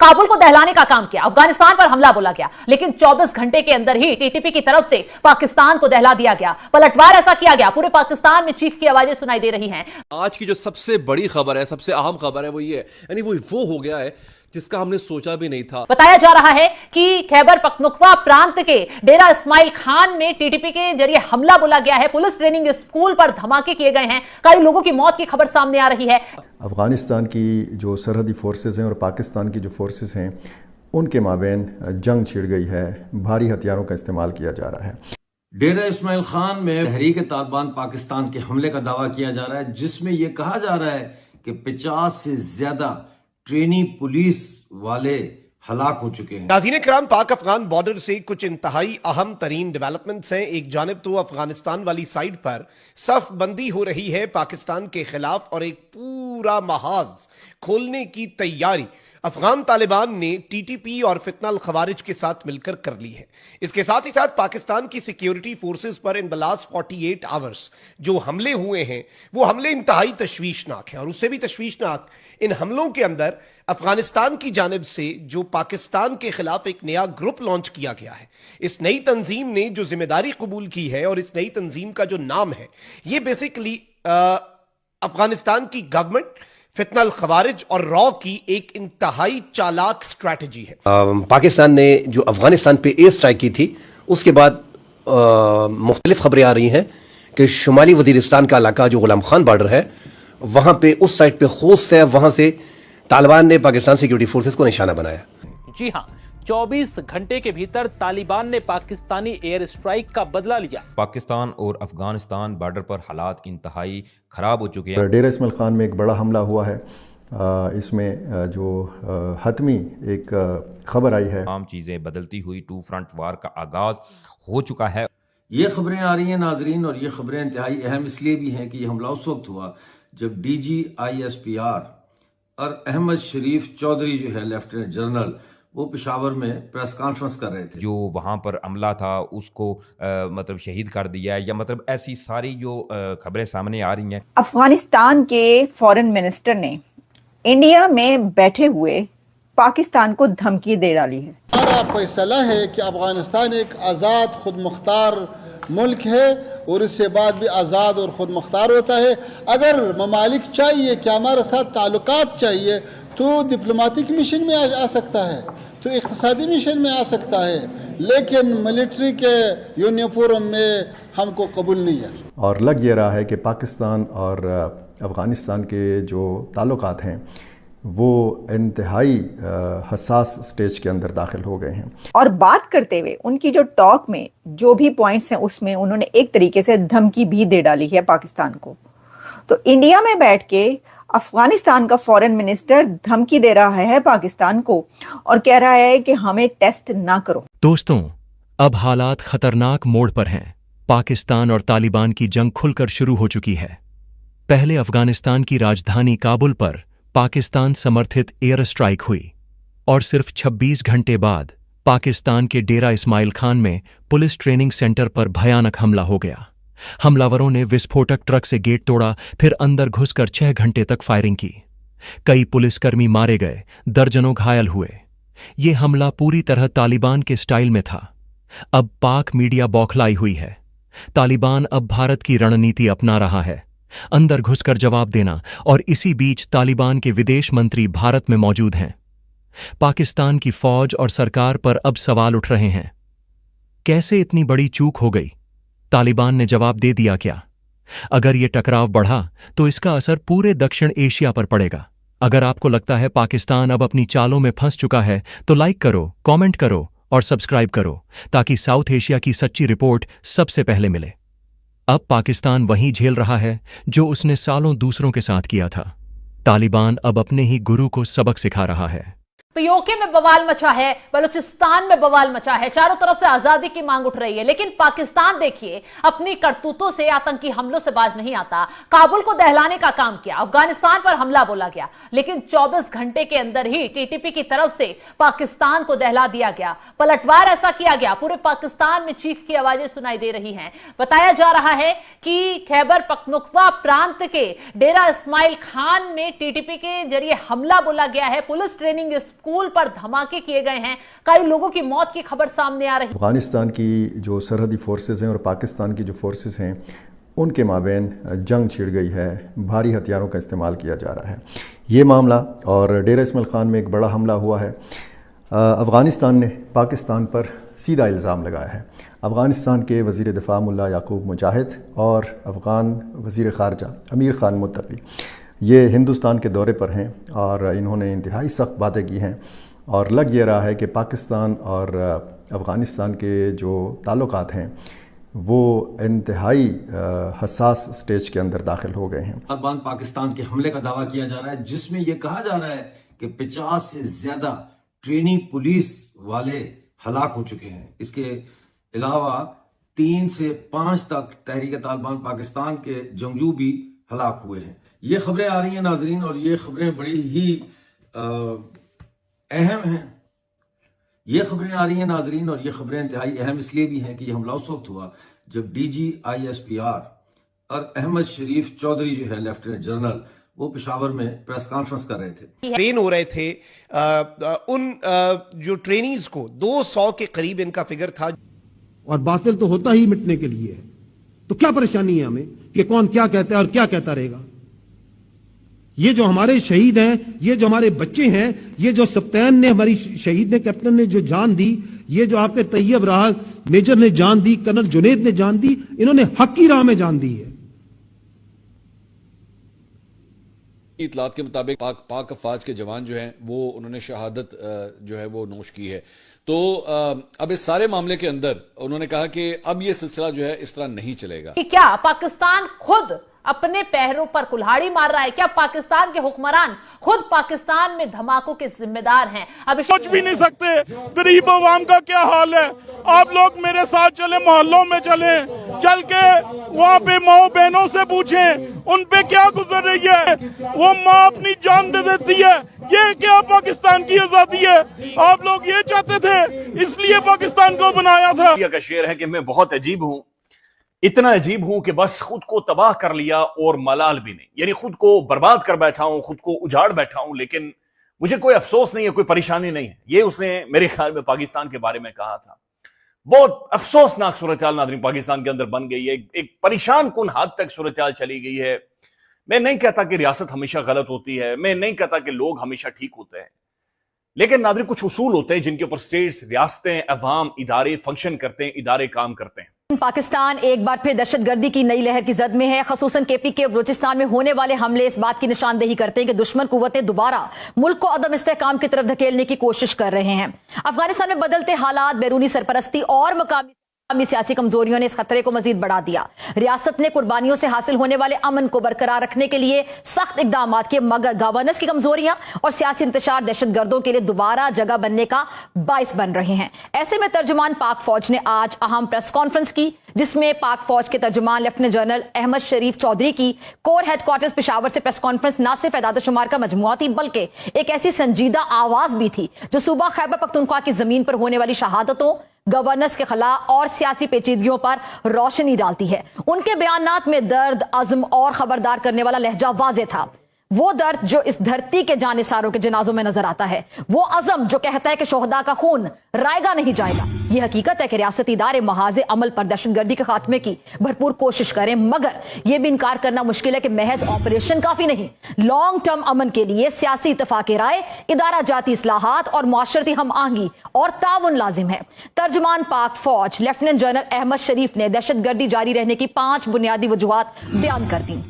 काबुल को दहलाने का काम किया, अफगानिस्तान पर हमला बोला गया, लेकिन 24 घंटे के अंदर ही टीटीपी की तरफ से पाकिस्तान को दहला दिया गया, पलटवार ऐसा किया गया। पूरे पाकिस्तान में चीख की आवाजें सुनाई दे रही हैं। आज की जो सबसे बड़ी खबर है, सबसे अहम खबर है, वो ये है, यानी वो हो गया है जिसका हमने सोचा भी नहीं था। बताया जा रहा है कि खैबर पख्तूनख्वा प्रांत के डेरा इस्माइल खान में टीटीपी के जरिए हमला बोला गया है। पुलिस ट्रेनिंग स्कूल पर धमाके किए गए हैं। कई लोगों की मौत की खबर सामने आ रही है। अफगानिस्तान की जो सरहदी फोर्सेस हैं और पाकिस्तान की जो फोर्सेस हैं, उनके माबैन जंग छिड़ गई है। भारी हथियारों का इस्तेमाल किया जा रहा है। डेरा इस्माइल खान में तहरीक तालिबान पाकिस्तान के हमले का दावा किया जा रहा है, जिसमें यह कहा जा रहा है कि 50 से ज्यादा ट्रेनी पुलिस वाले हलाक हो चुके हैं। नाज़रीन किराम, पाक अफगान बॉर्डर से कुछ इंतहाई अहम तरीन डेवलपमेंट्स हैं। एक जानिब तो अफगानिस्तान वाली साइड पर सफ बंदी हो रही है पाकिस्तान के खिलाफ और एक पूरा महाज खोलने की तैयारी अफगान तालिबान ने टीटीपी और फितनल खवारिज के साथ मिलकर कर ली है। इसके साथ ही साथ पाकिस्तान की सिक्योरिटी फोर्सेस पर इन द लास्ट 48 आवर्स जो हमले हुए हैं, वो हमले इंतहाई तशवीशनाक हैं। और उससे भी तशवीशनाक इन हमलों के अंदर अफगानिस्तान की जानिब से जो पाकिस्तान के खिलाफ एक नया ग्रुप लॉन्च किया गया है। इस नई तंजीम ने जो जिम्मेदारी कबूल की है और इस नई तंजीम का जो नाम है, ये बेसिकली अफगानिस्तान की गवर्नमेंट, फितनल खवारिज और रॉ की एक इंतहाई चालाक स्ट्रैटेजी है। पाकिस्तान ने जो अफगानिस्तान पे एयर स्ट्राइक की थी, उसके बाद मुख्तलिफ खबरें आ रही हैं कि शुमाली वजीरिस्तान का इलाका जो गुलाम खान बॉर्डर है, वहां पे उस साइड पे खोस्त है, वहां से तालिबान ने पाकिस्तान सिक्योरिटी फोर्सेस को निशाना बनाया। जी हां, 24 घंटे के भीतर तालिबान ने पाकिस्तानी एयर स्ट्राइक का बदला लिया। पाकिस्तान और अफगानिस्तान बॉर्डर पर हालात इंतहाई खराब हो चुके हैं। डेरा इस्माइल खान में एक बड़ा हमला हुआ है। इसमें जो हतमी एक खबर आई है, तमाम चीजें बदलती हुई टू फ्रंट वार का आगाज हो चुका है। ये खबरें आ रही हैं नाजरीन, और ये खबरें इंतहाई अहम इसलिए भी हैं कि ये हमला उस वक्त हुआ जब DGISPR और अहमद शरीफ चौधरी जो है लेफ्टिनेंट जनरल, वो पेशावर में प्रेस कॉन्फ्रेंस कर रहे थे। जो वहां पर अमला था उसको मतलब शहीद कर दिया है, या मतलब ऐसी सारी जो खबरें सामने आ रही हैं। अफगानिस्तान के फॉरेन मिनिस्टर ने इंडिया में बैठे हुए पाकिस्तान को धमकी दे डाली है। हमारा फैसला है कि अफगानिस्तान एक आज़ाद खुद मुख्तार मुल्क है और इससे बाद भी आज़ाद और ख़ुद मुख्तार होता है। अगर ममालिक चाहिए कि हमारे साथ ताल्लुकात चाहिए तो डिप्लोमेटिक मिशन में आ सकता है, तो इक़्तिसादी मिशन में आ सकता है, लेकिन मिलिट्री के यूनिफॉर्म में हमको कबूल नहीं है। और लग ये रहा है कि पाकिस्तान और अफ़गानिस्तान के जो ताल्लुकात हैं वो इंतहाई हसास स्टेज के अंदर दाखिल हो गए हैं। और बात करते हुए उनकी जो टॉक में जो भी पॉइंट्स हैं, उसमें उन्होंने एक तरीके से धमकी भी दे डाली है पाकिस्तान को। तो इंडिया में बैठ के अफगानिस्तान का फॉरेन मिनिस्टर धमकी दे रहा है पाकिस्तान को और कह रहा है कि हमें टेस्ट ना करो। दोस्तों, अब हालात खतरनाक मोड़ पर हैं। पाकिस्तान और तालिबान की जंग खुलकर शुरू हो चुकी है। पहले अफगानिस्तान की राजधानी काबुल पर पाकिस्तान समर्थित एयर स्ट्राइक हुई और सिर्फ 26 घंटे बाद पाकिस्तान के डेरा इस्माइल खान में पुलिस ट्रेनिंग सेंटर पर भयानक हमला हो गया। हमलावरों ने विस्फोटक ट्रक से गेट तोड़ा, फिर अंदर घुसकर 6 घंटे तक फायरिंग की। कई पुलिसकर्मी मारे गए, दर्जनों घायल हुए। ये हमला पूरी तरह तालिबान के स्टाइल में था। अब पाक मीडिया बौखलाई हुई है। तालिबान अब भारत की रणनीति अपना रहा है, अंदर घुसकर जवाब देना। और इसी बीच तालिबान के विदेश मंत्री भारत में मौजूद हैं। पाकिस्तान की फौज और सरकार पर अब सवाल उठ रहे हैं, कैसे इतनी बड़ी चूक हो गई? तालिबान ने जवाब दे दिया क्या? अगर ये टकराव बढ़ा तो इसका असर पूरे दक्षिण एशिया पर पड़ेगा। अगर आपको लगता है पाकिस्तान अब अपनी चालों में फंस चुका है तो लाइक करो, कमेंट करो और सब्सक्राइब करो, ताकि साउथ एशिया की सच्ची रिपोर्ट सबसे पहले मिले। अब पाकिस्तान वही झेल रहा है जो उसने सालों दूसरों के साथ किया था। तालिबान अब अपने ही गुरु को सबक सिखा रहा है। पीओके में बवाल मचा है, बलूचिस्तान में बवाल मचा है, चारों तरफ से आजादी की मांग उठ रही है, लेकिन पाकिस्तान देखिए अपनी करतूतों से आतंकी हमलों से बाज नहीं आता। काबुल को दहलाने का काम किया, अफगानिस्तान पर हमला बोला गया, लेकिन 24 घंटे के अंदर ही टीटीपी की तरफ से पाकिस्तान को दहला दिया गया, पलटवार ऐसा किया गया। पूरे पाकिस्तान में चीख की आवाजें सुनाई दे रही हैं। बताया जा रहा है कि खैबर पख्तूनख्वा प्रांत के डेरा इस्माइल खान में टीटीपी के जरिए हमला बोला गया है। पुलिस ट्रेनिंग स्कूल पर धमाके किए गए हैं, कई लोगों की मौत की खबर सामने आ रही है। अफगानिस्तान की जो सरहदी फोर्सेस हैं और पाकिस्तान की जो फोर्सेस हैं उनके माबैन जंग छिड़ गई है, भारी हथियारों का इस्तेमाल किया जा रहा है। ये मामला और डेरा इस्माइल ख़ान में एक बड़ा हमला हुआ है। अफ़गानिस्तान ने पाकिस्तान पर सीधा इल्ज़ाम लगाया है। अफ़गानिस्तान के वज़ीर दिफ़ा मुल्ला याकूब मुजाहिद और अफ़गान वज़ीर ख़ारजा अमीर ख़ान मुत्तक़ी ये हिंदुस्तान के दौरे पर हैं और इन्होंने इंतहाई सख्त बातें की हैं और लग ये रहा है कि पाकिस्तान और अफ़गानिस्तान के जो ताल्लुकात हैं वो इंतहाई हसास स्टेज के अंदर दाखिल हो गए हैं। तालिबान पाकिस्तान के हमले का दावा किया जा रहा है जिसमें यह कहा जा रहा है कि 50 से ज्यादा ट्रेनिंग पुलिस वाले हलाक हो चुके हैं। इसके अलावा 3 से 5 तक तहरीक तालिबान पाकिस्तान के जंगजू भी हलाक हुए हैं। ये खबरें आ रही हैं नाजरीन और ये खबरें बड़ी ही अहम हैं। ये खबरें आ रही हैं नाजरीन और ये खबरें इंतहाई अहम इसलिए भी हैं कि ये हमला उस वक्त हुआ जब DG ISPR और अहमद शरीफ चौधरी जो है लेफ्टिनेंट जनरल वो पेशावर में प्रेस कॉन्फ्रेंस कर रहे थे। ट्रेन हो रहे थे उन जो ट्रेनीज को 200 के करीब इनका फिगर था। और बातिल तो होता ही मिटने के लिए है, तो क्या परेशानी है हमें कि कौन क्या कहता है और क्या कहता रहेगा। ये जो हमारे शहीद हैं, ये जो हमारे बच्चे हैं, ये जो सप्तान ने हमारी शहीद ने कैप्टन ने जो जान दी, ये जो आपके तैयब राहत मेजर ने जान दी, कर्नल जुनेद ने जान दी, इन्होंने हक की राह में जान दी है। इतलात के मुताबिक पाक अफवाज के जवान जो हैं वो उन्होंने शहादत जो है वो नोश की है। तो अब इस सारे मामले के अंदर उन्होंने कहा कि अब ये सिलसिला जो है इस तरह नहीं चलेगा। कि क्या पाकिस्तान खुद अपने पैरों पर कुल्हाड़ी मार रहा है? क्या पाकिस्तान के हुक्मरान खुद पाकिस्तान में धमाकों के जिम्मेदार हैं? अब सोच भी नहीं सकते गरीब अवाम का क्या हाल है। आप लोग मेरे साथ चले, मोहल्लों में चले, चल के वहाँ पे माओ बहनों से पूछें उन पे क्या गुजर रही है। वो माँ अपनी जान दे देती है। ये क्या पाकिस्तान की आजादी है? आप लोग ये चाहते थे, इसलिए पाकिस्तान को बनाया था। का शेर है कि मैं बहुत अजीब हूँ, इतना अजीब हूं कि बस खुद को तबाह कर लिया और मलाल भी नहीं, यानी खुद को बर्बाद कर बैठा हूं, खुद को उजाड़ बैठा हूं, लेकिन मुझे कोई अफसोस नहीं है, कोई परेशानी नहीं है। ये उसने मेरे ख्याल में पाकिस्तान के बारे में कहा था। बहुत अफसोसनाक सूरत-ए-हाल नाज़रीन पाकिस्तान के अंदर बन गई है। एक परेशान कुन हद तक सूरत-ए-हाल चली गई है। मैं नहीं कहता कि रियासत हमेशा गलत होती है, मैं नहीं कहता कि लोग हमेशा ठीक होते हैं, लेकिन नाज़रीन कुछ उसूल होते हैं जिनके ऊपर स्टेट्स, रियासतें, अवाम, इदारे फंक्शन करते हैं, इदारे काम करते हैं। पाकिस्तान एक बार फिर दहशतगर्दी की नई लहर की जद में है। खसूसन KPK और बलूचिस्तान में होने वाले हमले इस बात की निशानदेही करते हैं कि दुश्मन कुव्वतें दोबारा मुल्क को अदम इस्तेहकाम की तरफ धकेलने की कोशिश कर रहे हैं। अफगानिस्तान में बदलते हालात, बैरूनी सरपरस्ती और मकामी सियासी कमजोरियों ने इस खतरे को मजीद बढ़ा दिया। रियासत ने कुर्बानियों से हासिल होने वाले अमन को बरकरार रखने के लिए सख्त इकदाम किए, मगर गवर्नेंस की कमजोरियां और सियासी इंतशार दहशतगर्दों के लिए दोबारा जगह बनने का बाइस बन रहे हैं। ऐसे में तर्जुमान पाक फौज ने आज अहम प्रेस कॉन्फ्रेंस की, जिसमें पाक फौज के तर्जुमान लेफ्टिनेंट जनरल अहमद शरीफ चौधरी की कोर हेडक्वार्टर्स पेशावर से प्रेस कॉन्फ्रेंस न सिर्फ एदाद शुमार का मजमुआ थी, बल्कि एक ऐसी संजीदा आवाज भी थी जो सूबा खैबर पख्तूनख्वा की जमीन पर होने वाली शहादतों, गवर्नेंस के खिलाफ और सियासी पेचीदगियों पर रोशनी डालती है। उनके बयानात में दर्द, अज़्म और खबरदार करने वाला लहजा वाज़ेह था। वो दर्द जो इस धरती के जानिसारों के जनाजों में नजर आता है, वो अज़म जो कहता है कि शोहदा का खून रायगा नहीं जाएगा। ये हकीकत है कि रियासती इदारे महाज़े अमल पर दहशतगर्दी के खात्मे की भरपूर कोशिश करें, मगर यह भी इनकार करना मुश्किल है कि महज ऑपरेशन काफी नहीं। लॉन्ग टर्म अमन के लिए सियासी इत्तफाक राय, इदारा जाती इस्लाहात और मुआशरती हम आहंगी और ताउन लाजिम है। तर्जुमान पाक फौज लेफ्टिनेंट जनरल अहमद शरीफ ने दहशतगर्दी जारी रहने की 5 बुनियादी वजूहात बयान कर दी।